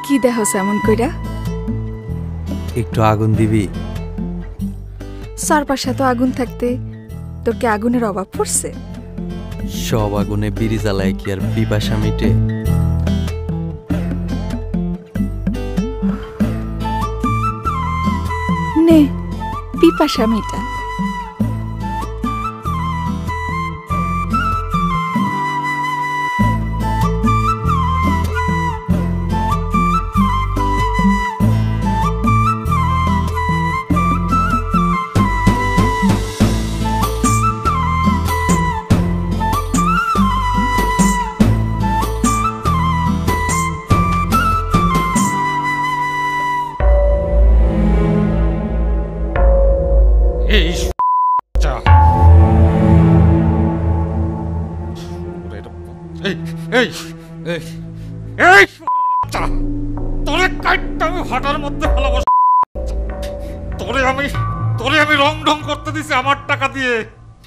কি দেখছ এমন কইরা? একটু আগুন দিবি? চারপাশে তো আগুন থাকতে তোর কি আগুনের অভাব পড়ছে? সব আগুনে বিড়ি জ্বালায় কি আর পিপাসা মিটে? নে পিপাসা মিটা। হাটার মধ্যে তোরে আমি রং ঢং করতে দিছি আমার টাকা দিয়ে।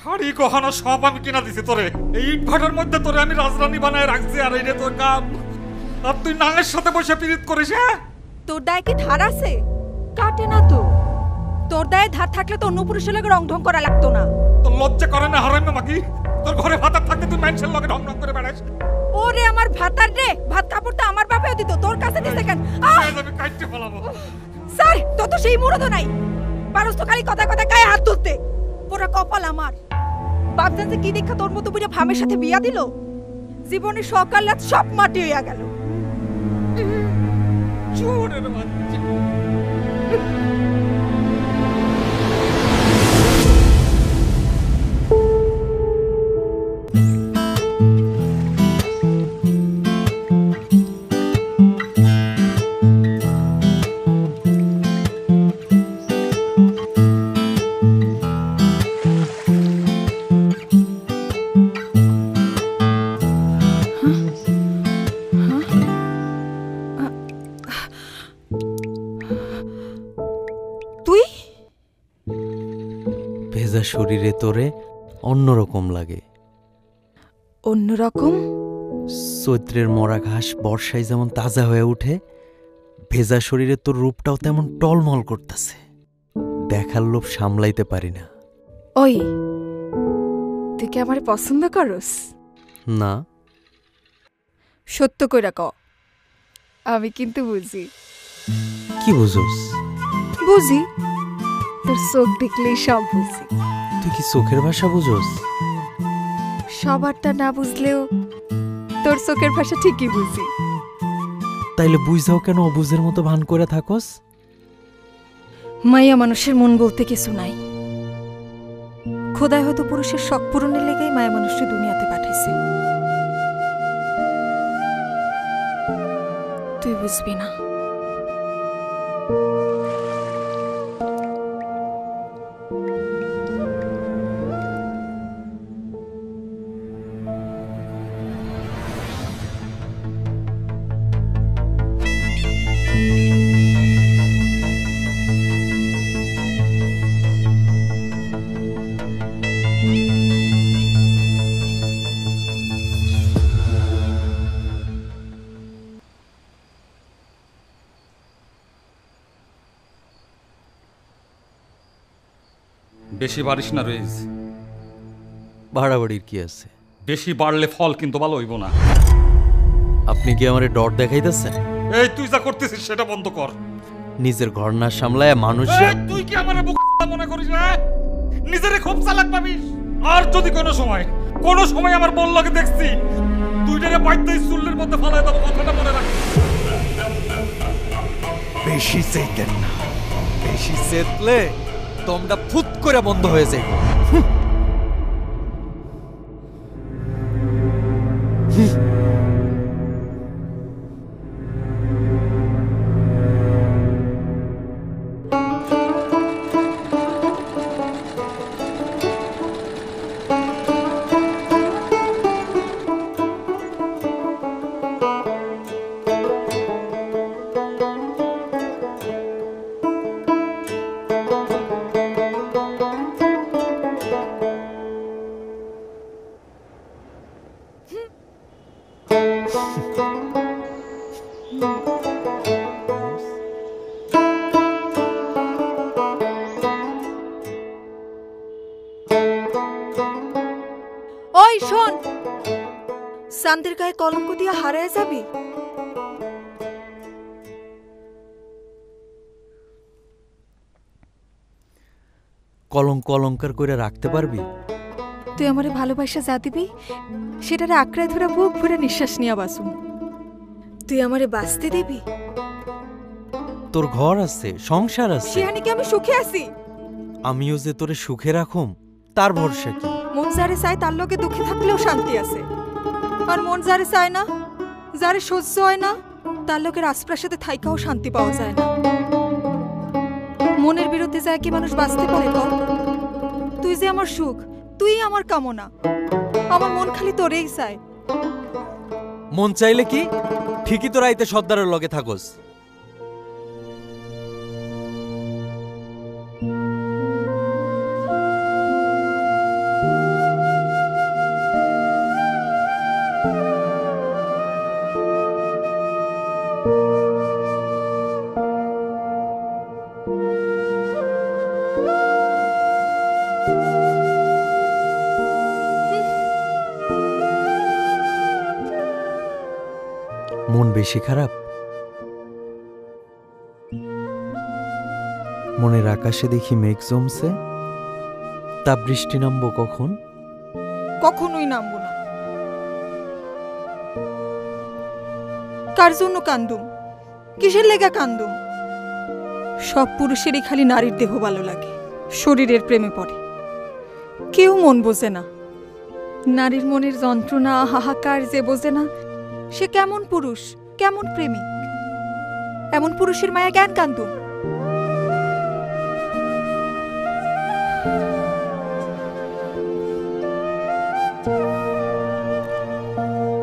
শাড়ি গহনা সব আমি কিনা দিছি তোরে। এই ইট ভাটার মধ্যে তোরে আমি রাজরানী বানায় রাখছি। আর এই রে তোর কাম, আর তুই নাঙের সাথে বসে পিরিত করিস। হ্যাঁ, তোর দায়ে কি ধার আছে? কাটে না তো। তোর দায়ে ধার থাকলে তো অন্য পুরুষের লগে রং ঢং করা লাগতো না। তোর লজ্জা করে না হারামি মাগি? তোর ঘরে ভাতার থাকতে তুই মানুষের লগে ঢং ঢং করে বেড়াস। ওরে আমার ভাতার রে, ভাত কাপড় তো আমার বাপেও দিত, তোর কাছে দিছে কেন? আমি কাইটে ফলাবো। স্যার, তো তো সেই মুরদ নাই। পারস তো খালি কথা কথা গায়ে হাত তুলতে। পুরো কপাল আমার। বাপ জানতে কি দেখা তোর মতো বুঝে ভামের সাথে বিয়া দিল? জীবনে সকাল রাত সব মাটি হইয়া গেল। চোরের বাচ্চা। ভেজা শরীরে তোরে অন্যরকম লাগে। অন্যরকম? চৈত্রের মরা ঘাস বর্ষায় যেমন তাজা হয়ে উঠে, ভেজা শরীরে তোর রূপটাও তেমন টলমল করতেছে। দেখার লোভ সামলাইতে পারি না। ওই, তুই কি আমারে পছন্দ করস? না। সত্য কইরা ক। আমি কিন্তু বুঝি। কি বুঝোস? বুঝি, তোর চোখ দেখলেই সব বুঝি। তুই কি চোখের ভাষা বুঝোস? সবারটা না বুঝলেও তোর চোখের ভাষা ঠিকই বুঝি। তাইলে বুঝাও কেন অবুঝের মতো ভান করে থাকস? মাইয়া মানুষের মন বলতে কিছু নাই। খোদাই হয়তো পুরুষের শখ পূরণের লেগেই মায়া মানুষকে দুনিয়াতে পাঠাইছে। তুই বুঝবি না। বেশি বাড়িস না রইজ। বাড়াবাড়ির কি আছে? বেশি বাড়লে ফল কিন্তু ভালো হইব না। আপনি কি আমারে ডর দেখাইতেছেন? এই তুই যা করতেছিস সেটা বন্ধ কর। নিজের ঘর না সামলায় মানুষ। তুই কি আমারে বোকা মনে করিস? নিজেরে খুব চালাক ভাবিস। আর যদি কোনো সময় আমার বল লাগে দেখছি, দুইটারে বাইতে চুলের মধ্যে ফালায় দেবো, কথাটা মনে রাখ। বেশি চেতেন না। বেশি চেতলে তোমরা ফুট করে বন্ধ হয়ে যায়। চাঁদের গায়ে কলঙ্ক দিয়ে হারায় যাবি? কলঙ্ক অলঙ্কার করে রাখতে পারবি? তুই আমারে ভালোবাসা যা দিবি সেটারে আঁকড়ায় ধরে বুক ভরে নিঃশ্বাস নিয়ে বাসুম। তুই আমারে বাঁচতে দিবি? তোর ঘর আছে, সংসার আছে, সেখানে কি আমি সুখে আছি? আমিও যে তোরে সুখে রাখুম তার ভরসা কি? মন যারে চায় তার লগে দুঃখে থাকলেও শান্তি আছে, আর মন যারে চায় না, যারে সহ্য হয় না, তার লোকের আশপ্রাসাদে থাইকাও শান্তি পাওয়া যায় না। মনের বিরুদ্ধে যায় কি মানুষ বাঁচতে পারে কর? তুই যে আমার সুখ, তুই আমার কামনা, আমার মন খালি তোরেই চায়। মন চাইলে কি ঠিকই তোর আইতে সর্দারের লগে থাকস। মন বেশি খারাপ? মনের আকাশে দেখি মেঘ জমছে, তা বৃষ্টি নামবো কখন? কখনোই নামবো না। কার জন্য কান্দুম? কিসের লেগা কান্দুম? সব পুরুষেরই খালি নারীর দেহ ভালো লাগে, শরীরের প্রেমে পড়ে। কেউ মন বোঝে না। নারীর মনের যন্ত্রণা হাহাকার যে বোঝে না, সে কেমন পুরুষ, কেমন প্রেমিক? এমন পুরুষের মায়া জ্ঞান কান্দুম।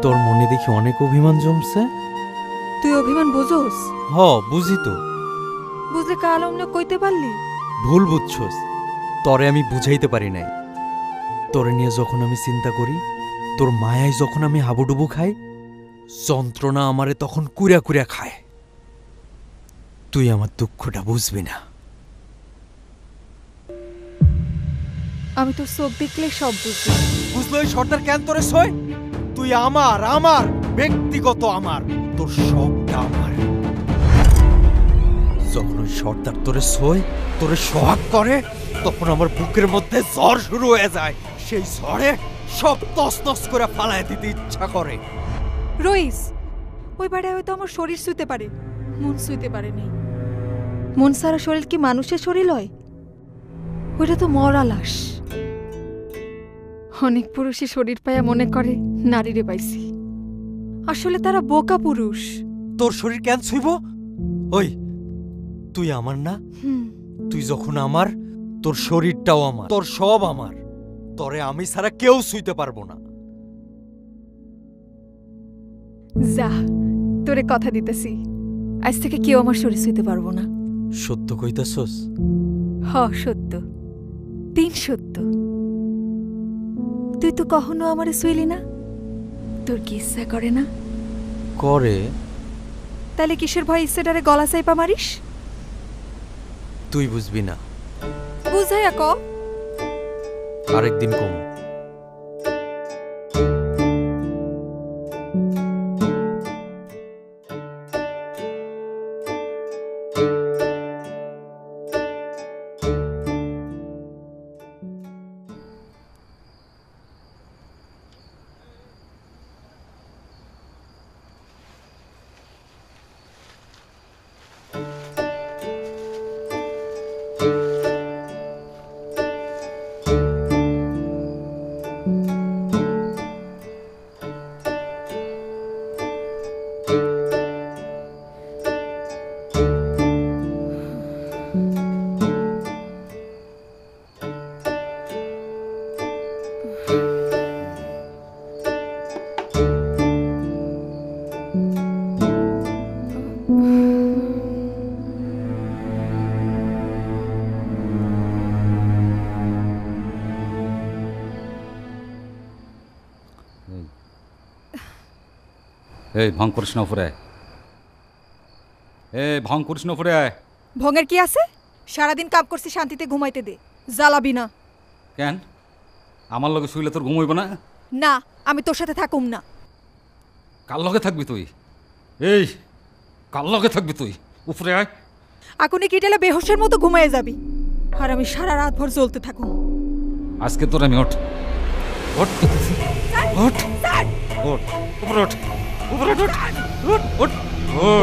তোর মনে দেখি অনেক অভিমান জমছে। তুই অভিমান বোঝোস? হ, বুঝি তো। বুঝলে কাল অন্য কইতে পারলি? ভুল বুঝছস, তরে আমি বুঝাইতে পারি নাই। তোরে নিয়ে যখন আমি চিন্তা করি, তোর মায়ায় যখন আমি হাবুডুবু খাই, যন্ত্রণা আমারে তখন কুড়া কুড়া খায়। তুই আমার দুঃখটা বুঝবি না। আমি তোর চোখ দেখলে সব বুঝবি। বুঝলো এই সর্দার কেন তোরে সই? তুই আমার, আমার ব্যক্তিগত, আমার, তোর সবটা আমার। যখন ওই সর্দার তোরে সই, তোরে সোহাগ করে, তখন আমার বুকের মধ্যে ঝড় শুরু হয়ে যায়। সেই ঝড়ে সব তছনছ করে ফালায় দিতে ইচ্ছা করে। রইস, ওই বাড়ি হয়তো আমার শরীর শুইতে পারে, মন শুইতে পারে নেই। মন সারা শরীর কি মানুষের শরীর হয়? ওইটা তো মরা লাশ। অনেক পুরুষই শরীর পায়া মনে করে নারীরে পাইছি, আসলে তারা বোকা পুরুষ। তোর শরীর কেন ছুইব? ওই তুই আমার না? তুই যখন আমার, তোর শরীরটাও আমার, তোর সব আমার। তরে আমি ছাড়া কেউ ছুঁইতে পারবো না। যা, তোরে কথা দিতেছি, আজ থেকে কেউ আমার শরীর ছুঁইতে পারবো না। সত্য কইতাছস? হ, সত্য, তিন সত্য। তুই তো কখনো আমারে ছুঁইলি না, তোর কি ইচ্ছা করে না? করে। তাহলে কিসের ভয় ইচ্ছেটারে গলা চাইপা মারিস? তুই বুঝবি না। বুঝাইয়া ক। আরেকদিন কম। এই ভং করিস না উপরে, ভং করিস না উপরে। ভঙের কি আছে? সারাদিন কাম করছি, শান্তিতে ঘুমাইতে দে, জ্বালাবি না। কেন আমার লগে শুইলে তোর ঘুমাইব না? না, আমি তোর সাথে থাকুম না। কার লগে থাকবি তুই? এই কার লগে থাকবি তুই? উপরে আয়। আগুনে কিটেলে বেহোশের মতো ঘুমায়ে যাবি, আর আমি সারা রাত ভর জ্বলতে থাকুন। আজকে তোর আমি ওঠ ওঠ ওঠ ওঠ উপরে ওঠ উপরে ওঠ ওঠ ওঠ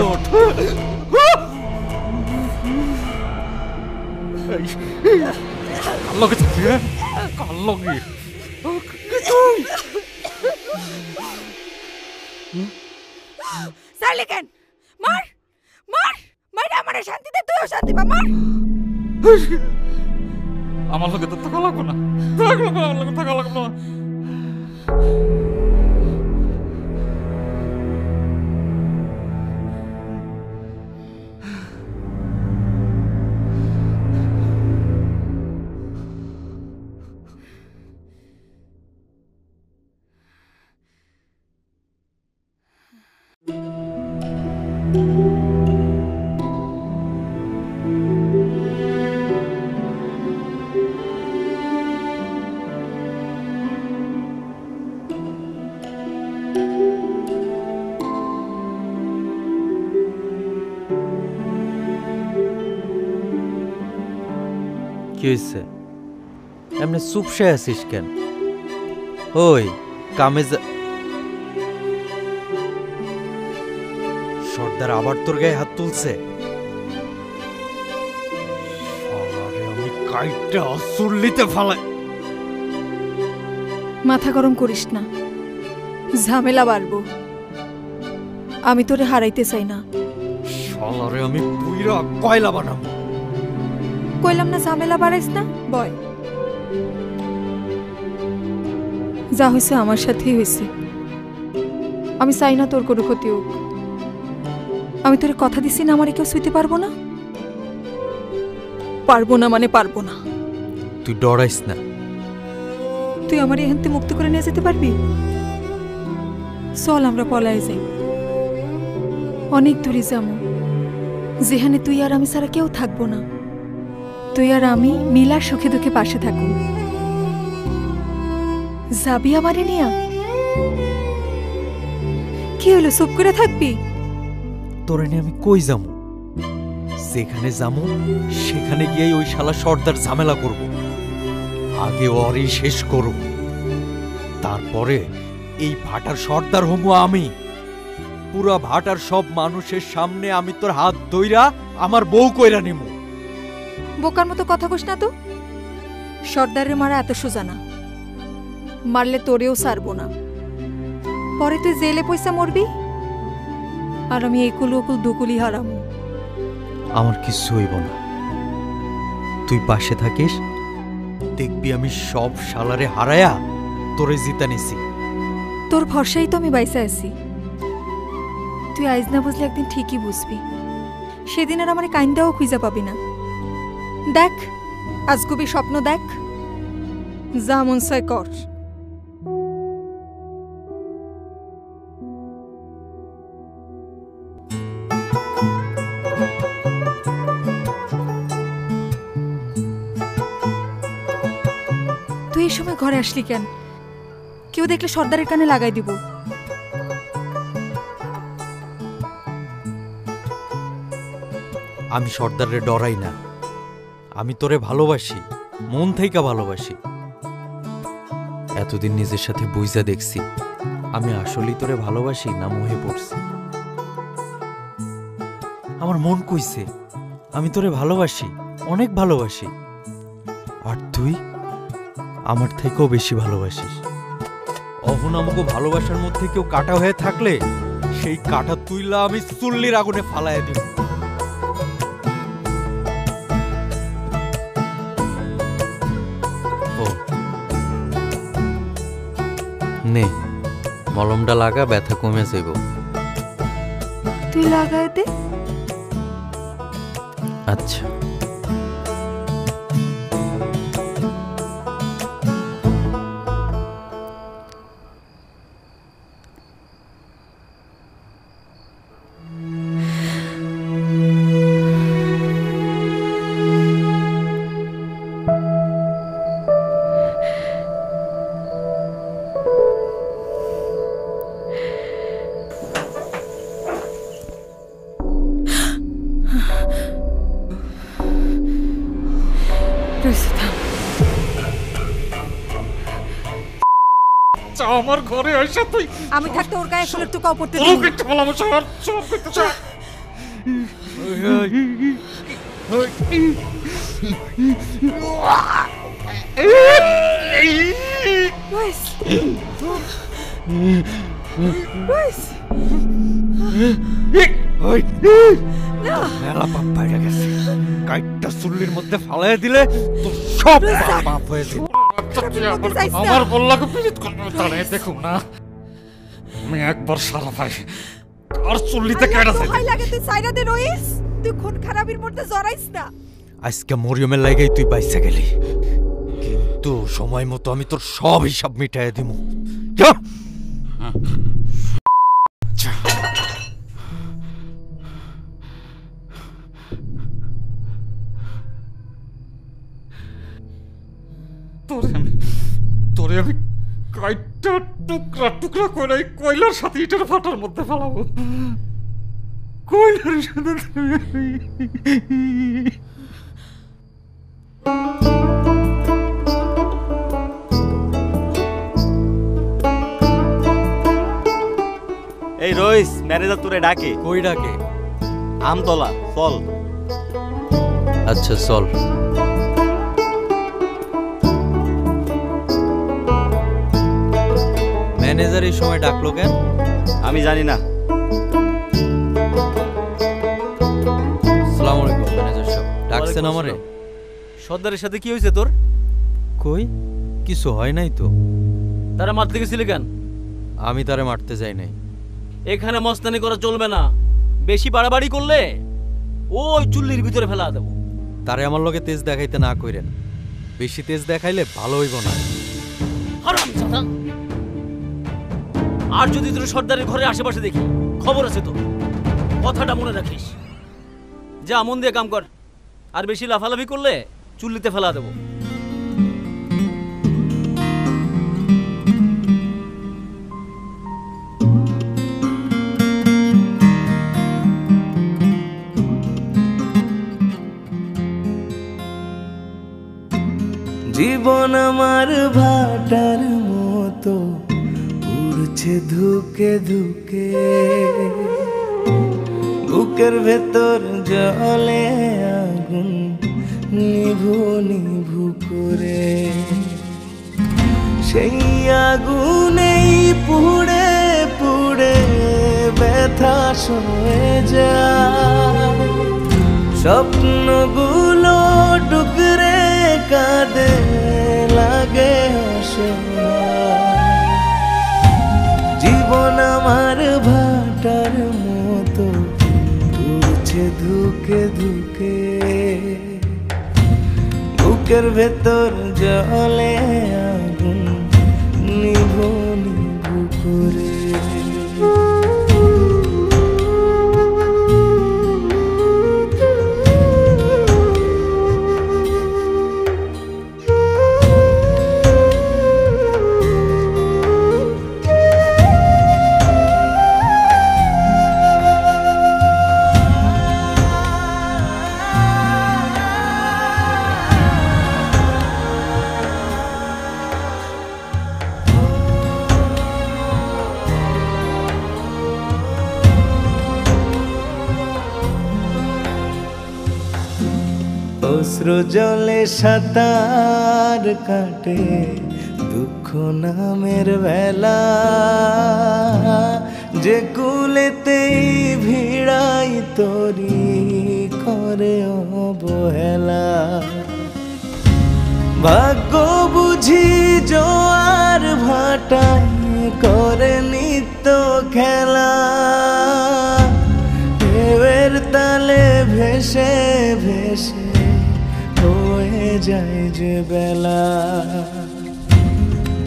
ওঠ। কার লগে থাকবি? কার লগে? সাইলে কেন? মার মার মাইরা আমারে শান্তি দে, তুইও শান্তি পা, মার। আমার লগে তো থাকা লাগবে না, আমার লগে থাকা লাগবে না। কি হয়েছে? এমনি চুপসে আছিস কেন? ওই কামে সর্দার আবার তোর গায়ে হাত তুলছে? আমি কাইটটা চুল্লিতে ফালাই। মাথা গরম করিস না, ঝামেলা বাড়বো। আমি তোরে হারাইতে চাই না। শালারে আমি পুইরা কয়লা বানাবো। কইলাম না ঝামেলা বাড়াইস না, বয়। যা হয়েছে আমার সাথেই হয়েছে। আমি চাই না তোর কোনো ক্ষতি হোক। আমি তোরে কথা দিছি না আমারে কেউ শুইতে পারবো না। পারবো না মানে পারবো না। তুই ডরাইস না। তুই আমার এখান থেকে মুক্ত করে নিয়ে যেতে পারবি? চল আমরা পলায় যাই, অনেক দূরে যাবো, যেখানে তুই আর আমি ছাড়া কেউ থাকবো না। তুই আর আমি মিলার সুখে দুঃখে পাশে থাকবো। যাবি আমারে নিয়া? কি হলো, চুপ করে থাকবি? তোরে নিয়ে আমি কই যাবো? যেখানে যাবো সেখানে গিয়ে ওই শালা সর্দার ঝামেলা করব। আগে ওরই শেষ করব, তারপরে এই ভাটার সর্দার হমু আমি। পুরা ভাটার সব মানুষের সামনে আমি তোর হাত ধইরা আমার বউ কইরা নিমু। বোকার মতো কথা কইস না তো। সর্দারের মারা এত সোজা না, মারলে তোরেও ছাড়বো না। পরে তুই জেলে পয়সা মরবি, আর আমি একুল ওকুল দুকুলি হারামু। আমার কিছু হইব না, তুই পাশে থাকিস, দেখবি আমি সব শালারে হারায়া তোরে জিতা নিছি। তোর ভরসাই তো আমি বাইসা আছি। তুই আইজ না বুঝলে একদিন ঠিকই বুঝবি। সেদিন আর আমার কাইন্দাও খুঁজা পাবি না। দেখ, আজগুবি স্বপ্ন দেখ, যা মন চায় কর। তুই এই সময় ঘরে আসলি কেন? কেউ দেখলে সর্দারের কানে লাগাই দিব। আমি সর্দারে ডরাই না, আমি তোরে ভালোবাসি, মন থেকে ভালোবাসি। এতদিন নিজের সাথে বুঝা দেখছি আমি আসলেই তোরে ভালোবাসি না মোহে পড়ছি। আমার মন কইছে আমি তোরে ভালোবাসি, অনেক ভালোবাসি। আর তুই আমার থেকেও বেশি ভালোবাসিস। অহন আমাকে ভালোবাসার মধ্যে কেউ কাটা হয়ে থাকলে সেই কাটা তুইলা আমি চুল্লির আগুনে ফালাইয়া দিব। নে মলমটা লাগা, ব্যথা কমে যাইব। তুই লাগাই দে। আচ্ছা। রইছে থাম। আমার ঘরে আইসা তুই আমি থাকতে ওর গায়ে ফুলের টুকাও পড়তে তোর দিই না। কিচ্ছু বলাম সর সর করতে চাই রইস রইস না মেলা পাপ বাইরে গেছে, কাইটটা চুল্লির মধ্যে ফালাই দিলে তো সব পাপ হয়ে যাবে। আমার বললাকে পীড়িত করবে তাহলে দেখুন না আমি একবার সারা পাই আর চুল্লিতে কেটে যাই ভয় লাগে তুই সাইরা দে রইস, তুই খুন খারাপির মধ্যে জড়াইস না। আজকে মরিয়মের লাগাই তুই বাইসা গেলি, কিন্তু সময় মতো আমি তোর সব হিসাব মিটাই দিব। যা। তোরে আমি কাইটটা টুকরা টুকরা করে কয়লার সাথে ইটের ফাটার মধ্যে ফেলাবো, কয়লার সাথে। এই রইস, ম্যানেজার তোরে ডাকে। কই ডাকে? আমতলা, চল। আচ্ছা চল। ম্যানেজার এই সময় ডাকলো কেন? আমি জানি না। আসসালামু আলাইকুম ম্যানেজার সাহেব, ডাকছেন আমারে? সর্দারের সাথে কি হয়েছে তোর? কই কিছু হয় নাই তো। তারা মারতে গেছিলি কেন? আমি তারে মারতে যাই নাই। এখানে মস্তানি করা চলবে না, বেশি বাড়াবাড়ি করলে ওই চুল্লির ভিতরে ফেলা দেবো। তারে আমার লগে তেজ দেখাইতে না কইরেন, বেশি তেজ দেখাইলে ভালো হইব না। হারামজাদা! আর যদি তোর সর্দারের ঘরের আশেপাশে দেখি, খবর আছে তো, কথাটা মনে রাখিস। যা মন দিয়ে কাম কর, আর বেশি লাফালাফি করলে চুল্লিতে ফেলা দেবো। জীবন আমার ভাটার মতো উড়ছে ধুকে ধুকে, বুকের ভেতর জলে আগুন নিভু নিভু করে, সেই আগুনেই পুড়ে পুড়ে ব্যথা সয়ে যায়, স্বপ্নগুলো ডুকরে কাঁদে লাগে অসহায়। জীবন আমার ভাটার মতো উড়ছে ধুকে ধুকে, বুকের ভেতর জলে আগুন নিভু নিভু করে। অশ্রু জলে সাঁতার কাটে দুঃখ নামের বেলা, যে কুলেতেই ভিড়াই তরি করে অবহেলা। ভাগ্য বুঝি জোয়ার ভাটায় করে নিত্য খেলা, ঢেউয়ের তালে ভেসে ভেসে হয়ে যায় যে বেলা।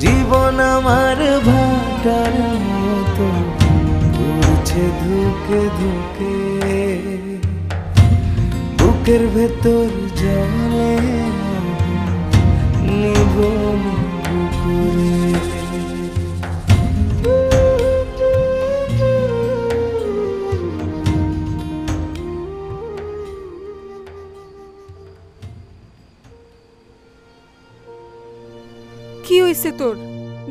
জীবন আমার ভাটার মতো উড়ছে ধুকে ধুকে, বুকের ভেতর জলে নিভু নিভু করে। কি হইছে তোর?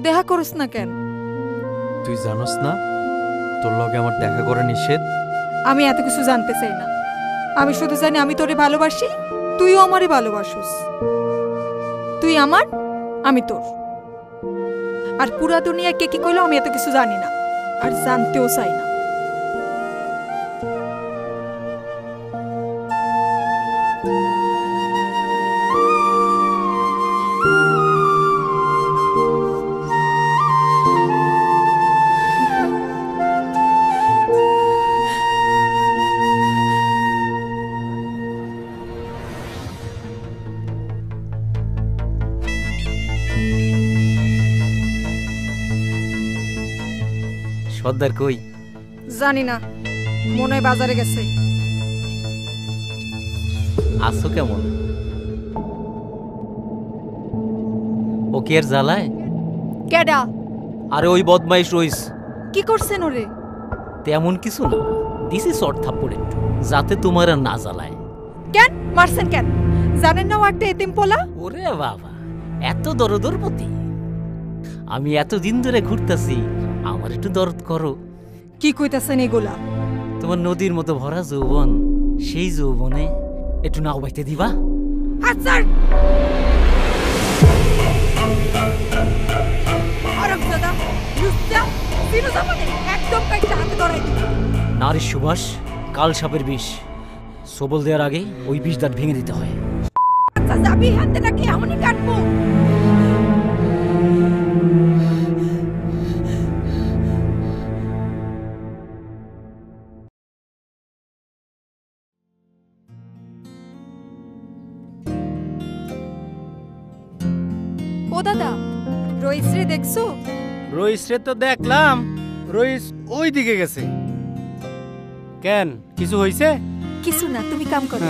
দেখা করস না কেন? তুই জানোস না তোর লগে আমার দেখা করা নিষেধ? আমি এত কিছু জানতে চাই না। আমি শুধু জানি আমি তোরে ভালোবাসি, তুইও আমারে ভালোবাসিস। তুই আমার, আমি তোর। আর পুরা দুনিয়া কে কি কইলো আমি এত কিছু জানি না, আর জানতেও চাই না। সর্দার কই? জানি না, মনে হয় বাজারে গেছে। আছো কেমন? ও কি আর জ্বালায়? কেডা? আরে ওই বদমাইশ রইস। কি করছেন ওরে? তেমন কিছু না, দিছি শর্ট থাপ্পড় একটু, যাতে তোমার আর না জ্বালায়। কেন মারছেন কেন? জানেন না ও একটা এতিম পোলা? ওরে বাবা, এত দরদরপতি। আমি এত দিন ধরে ঘুরতাছি, আমার একটু দরদ করো। কি কইতাছেন এগুলা? তোমার নদীর মতো ভরা যৌবন, সেই যৌবনে একটু নাও বাইতে দিবা? আচ্ছা আরবজাদা লুচ্চা ফিরোজ আমাদের একদম কাইটা হাতে ধরাই দিল। নারীর সুবাস কাল সাপের বিষ, সবল দেওয়ার আগে ওই বিষ দাঁত ভেঙে দিতে হয়। আচ্ছা যাবি হাতে নাকি এমনই কাটবো? ও দাদা, রইস রে দেখছো? রইস রে তো দেখলাম, রইস ওই দিকে গেছে। কেন, কিছু হইছে? কিছু না, তুমি কাম করো।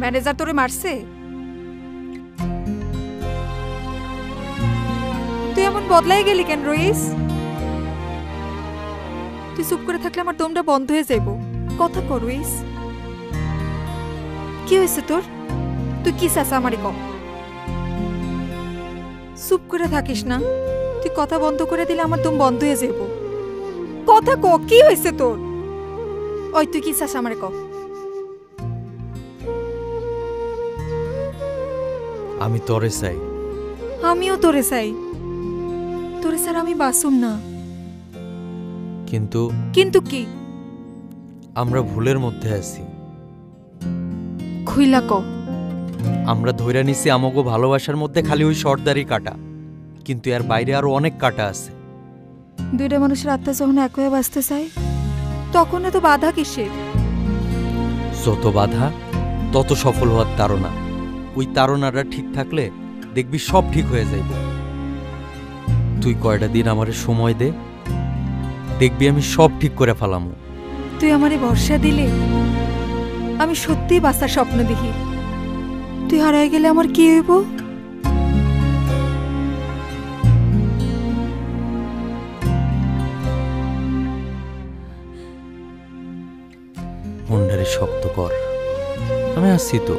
ম্যানেজার তোরে মারছে? তুই এমন বদলাই গেলি কেন রইস? তুই চুপ করে থাকলে আমার দমটা বন্ধ হয়ে যাইব। কথা কর রইস, কি হয়েছে তোর? তুই কি চাস আমারে কম? চুপ করে থাকিস না, তুই কথা বন্ধ করে দিলে আমার দম বন্ধ হয়ে যাইব। কথা ক, কি হয়েছে তোর? ওই তুই কি চাস আমারে কম? আমি তোরে চাই। আমিও তোরে চাই, তোরে স্যার আমি বাসুম না। কিন্তু কিন্তু কি? আমরা ভুলের মধ্যে আছি। খুইলা ক। আমরা ধইরা নিছি আমগো ভালোবাসার মধ্যে খালি ওই সর্দারি কাটা, কিন্তু এর বাইরে আরো অনেক কাটা আছে। দুইটা মানুষের আত্মা যখন এক হয়ে বাঁচতে চায়, তখন তো বাধা কিসের? যত বাধা তত সফল হওয়ার তাড়না। ওই তাড়নাটা ঠিক থাকলে দেখবি সব ঠিক হয়ে যাইব। তুই কয়টা দিন আমারে সময় দে, দেখবি আমি সব ঠিক করে ফেলামু। তুই আমারে ভরসা দিলে আমি সত্যিই বাঁচার স্বপ্ন দেখি। তুই হারাই গেলে আমার কি হইব? মনটারে শক্ত কর, আমি আসছি তো।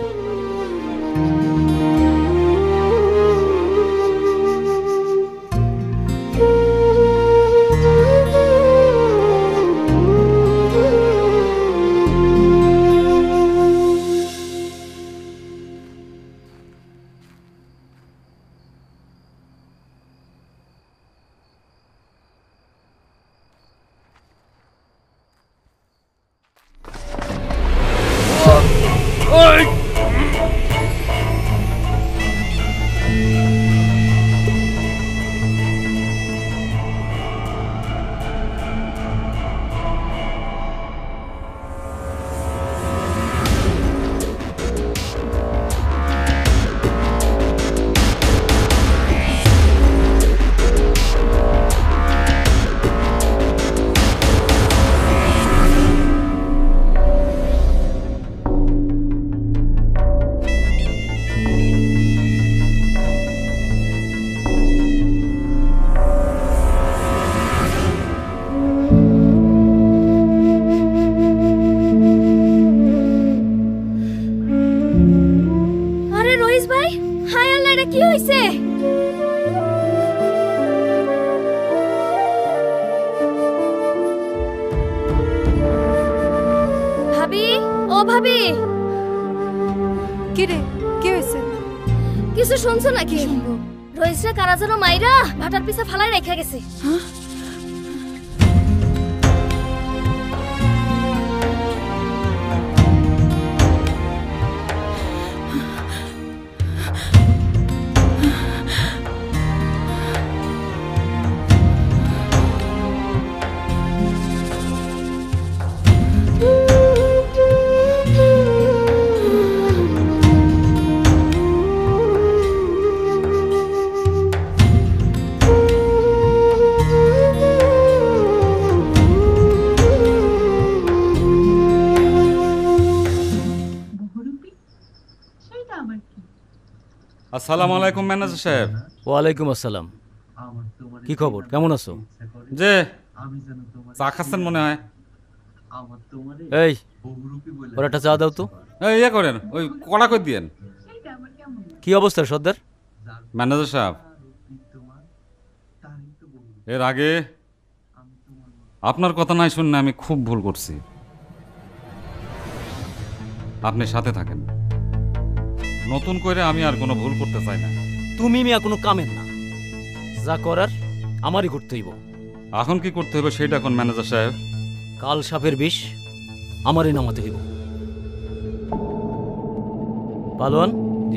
রইস ভাই, হায় আল্লাহ, এটা কি হইছে? ভাবি, ও ভাবি, কি রে, কি হয়েছে? কিছু শুনছো নাকি? রইসরা কারা যেন মাইরা ভাটার পিছে ফালাই রেখে গেছে। আসসালামু আলাইকুম ম্যানেজার সাহেব। ওয়ালাইকুম আসসালাম। কি খবর, কেমন আছো? যে চা খাচ্ছেন মনে হয়। এই, ওর একটা চা দাও তো। এই ইয়ে করেন, ওই কড়া করে দিয়েন। কি অবস্থা সর্দার? ম্যানেজার সাহেব, এর আগে আপনার কথা নাই শুনে আমি খুব ভুল করছি। আপনি সাথে থাকেন, নতুন করে আমি আর কোনো ভুল করতে চাই না। তুমি মিয়া কোনো কামের না, যা করার আমারই করতে হইব। এখন কি করতে হবে সেটা এখন ম্যানেজার সাহেব? কাল সাপের বিষ আমারই নামাতে হইব। পালোয়ান,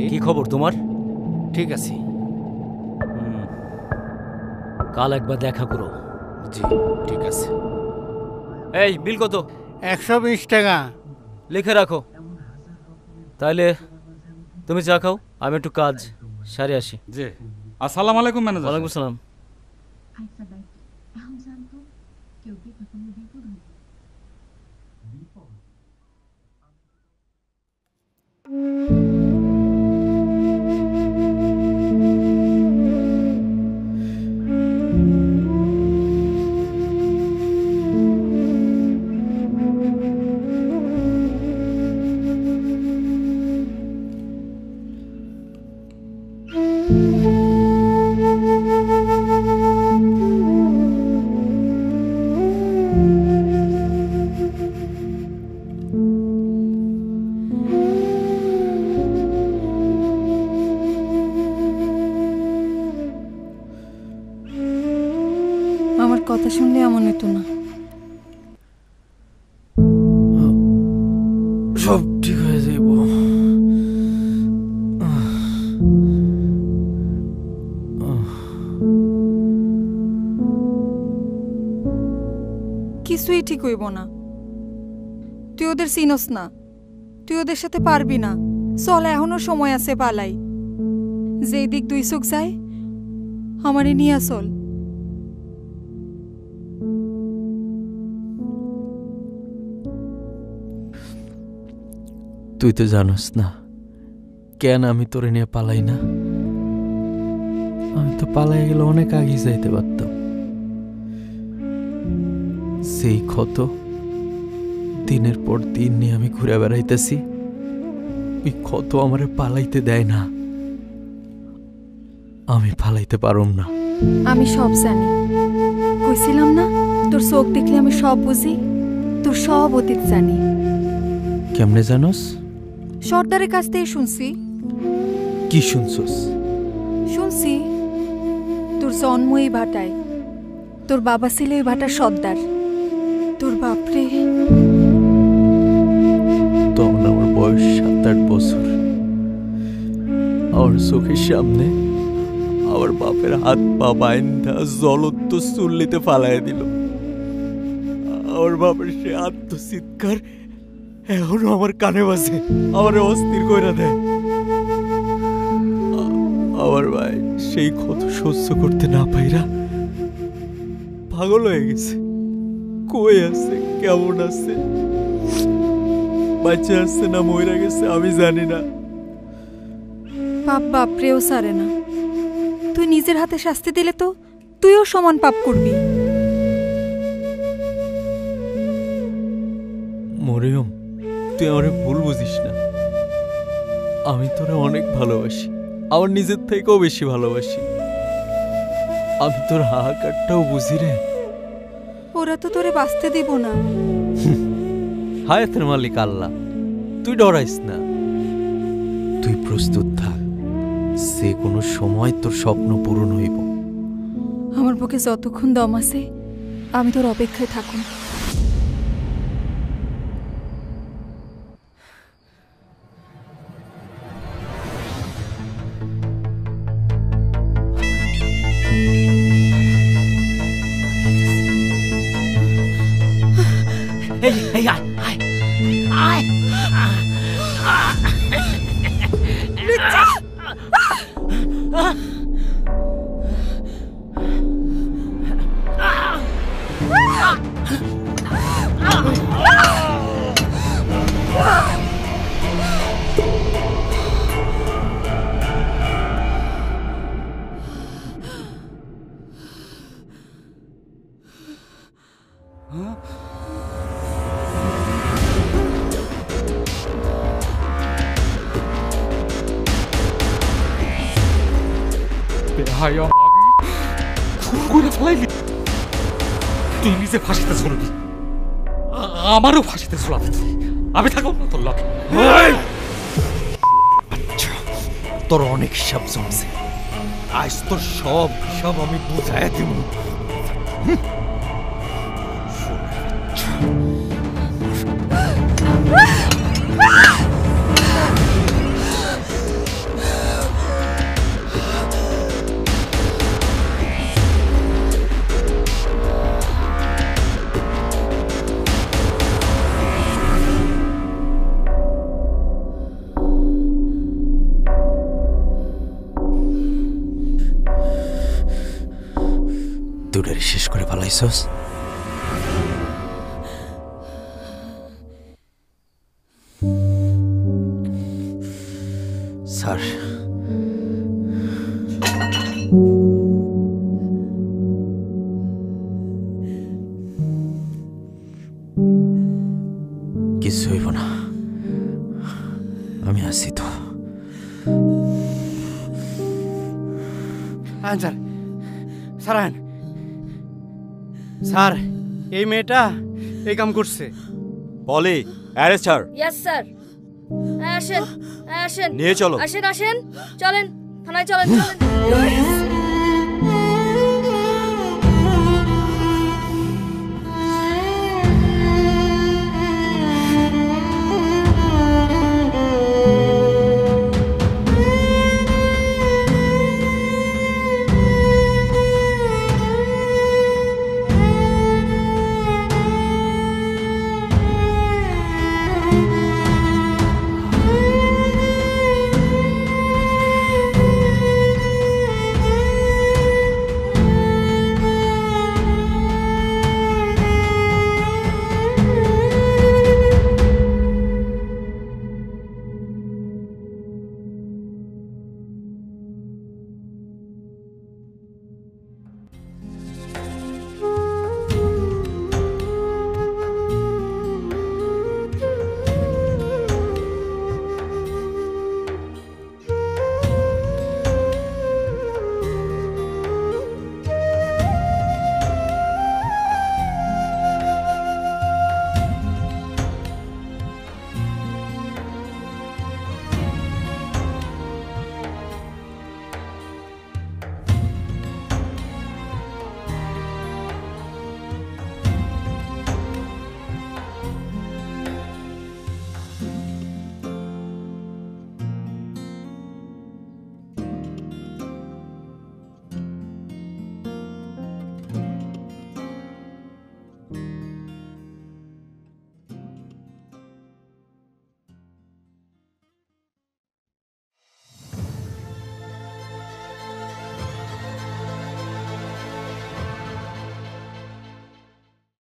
কি খবর তোমার? ঠিক আছে। কাল একবার দেখা করো। জি ঠিক আছে। এই বিল কত? 120 টাকা। লিখে রাখো। তাইলে তুমি চা খাও, আমি একটু কাজ সারে আসি। জি। আসসালামু আলাইকুম ম্যানেজার। ওয়ালাইকুম সালাম। আমার কথা শুনলে এমন হতো না। সব ঠিক হয়ে যাইব। কিছুই ঠিক হইব না। তুই ওদের চিনস না, তুই ওদের সাথে পারবি না। চল, এখনো সময় আছে, পালাই। যেই দিক দুই চোখ যায় আমারে নিয়ে চল। তুই তো জানোস না কেন আমি তোরে নিয়ে পালাই না। আমি তো পালাই গেলে অনেক আগে যাইতে পারতাম। সেই ক্ষত দিনের পর দিন নিয়ে আমি ঘুরে বেড়াইতেছি, ওই ক্ষত আমারে পালাইতে দেয় না। আমি পালাইতে পারুম না। আমি সব জানি, কইছিলাম না তোর চোখ দেখলে আমি সব বুঝি। তোর সব অতীত জানি। কেমনে জানোস? সর্দারের কাছ থেকে শুনছি। কি শুনছস? শুনছি তোর জন্ম এই ভাটায়, তোর বাবা ছিল এই ভাটার সর্দার। তোর বাপরে তখন আমার বয়স 7-8 বছর। আমার চোখের সামনে আমার বাপের হাত পা বাইন্ধা জ্বলন্ত চুল্লিতে ফালাইয়া দিল। আমার বাপের সে আত্মচিৎকার এখনো আমার কানে বাজে, আমার অস্থির কইরা দেয়। আমার ভাই সেই ক্ষত সহ্য করতে না পাইরা পাগল হয়ে গেছে। কই আছে, কেমন আছে, বাচ্চা আছে না মইরা গেছে আমি জানি না। পাপ বাপরেও সারে না। তুই নিজের হাতে শাস্তি দিলে তো তুইও সমান পাপ করবি। মরিয়ম, তুই আমারে ভুল বুঝিস না। আমি তোরে অনেক ভালোবাসি, আমার নিজের থেকেও বেশি ভালোবাসি। আমি তোর হাহাকারটাও বুঝি রে। ওরা তো তোরে বাঁচতে দিব না। হায়াতের মালিক আল্লাহ, তুই ডরাইস না, তুই প্রস্তুত থাক, যে কোনো সময় তোর স্বপ্ন পূরণ হইব। আমার বুকে যতক্ষণ দম আছে আমি তোর অপেক্ষায় থাকুন। এই এই আয় আয় আয় তুই নিজে ফাঁসিতে চলবি, আমারও ফাঁসিতে চলাতে আমি থাকব না তোর লগে। তোর অনেক হিসাব জমছে, আজ তোর সব হিসাব আমি বুঝাই দিব। দুটারে শেষ করে ফেলাইছস। স্যার, কিছু হইব না, আমি আছি তো। স্যার, স্যার আন। স্যার, এই মেয়েটা এই কাম করছে। পলি, অ্যারেস্ট হার। Yes sir. আসেন আসেন, নিয়ে চলো। আসেন আসেন, চলেন থানায়, চলেন চলেন।